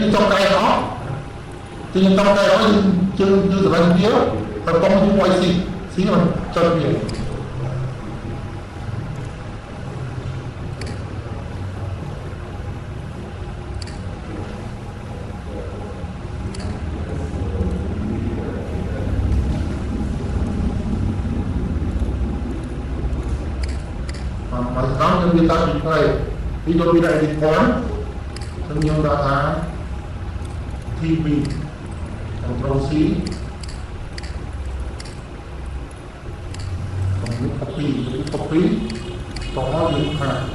cái trong tay nó thì trong tay nó chưa được bao nhiêu và có một cái quay xí mà cho việc mà sekarang yang kita dikai itu tidak dikoin senyum data TV Ctrl C kemudian copy tombol di kanan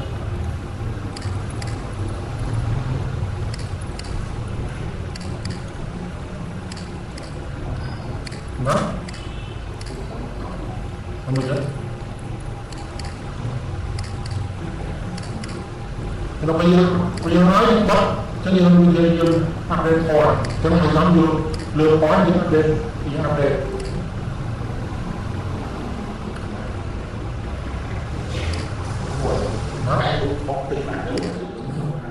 nah kemudian nó bây giờ nói bắt cho nên bây giờ update khỏi cho nên phải nắm được lừa khóa những update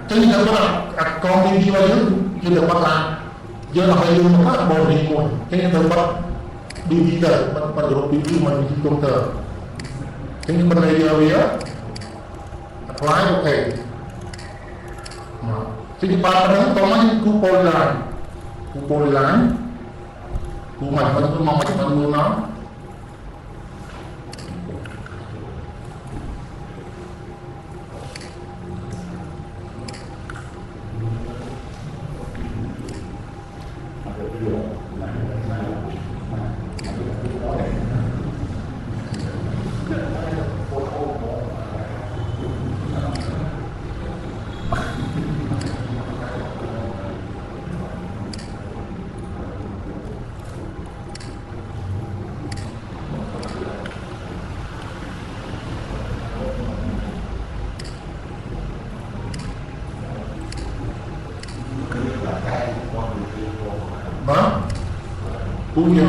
cho nên là các con đi vào dưới được bắt làm giờ là phải dùng một các bộ hình của cho nên tôi bắt đi tới bắt được đi mình đi công tờ cho nên bên này giờ apply ok jadi partner tomanya kupolan kumat mana punya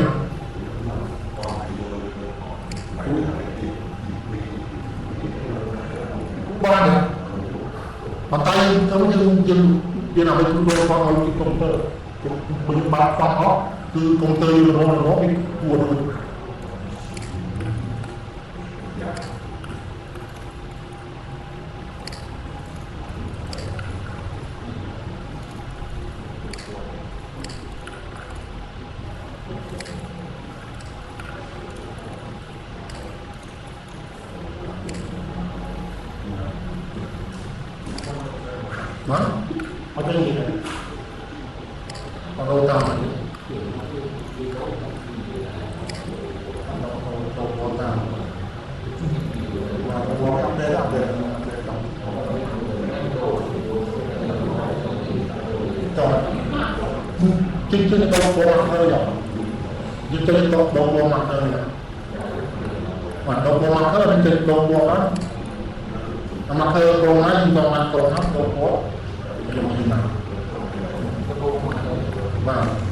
ba này bàn tay giống như nào chúng tôi qua ngồi cái công tơ những ba khoa đó từ công tơ như là nó bị buồn đó ở đây gì đấy ở đâu tao này đâu tao và có cái update rồi chứ đâu có mặt hơi rồi chứ đâu có mặt hơi rồi mà đâu có mặt hơi bên trên đâu có đó mặt hơi con nói nhưng mà mặt còn nó đâu có. Vâng.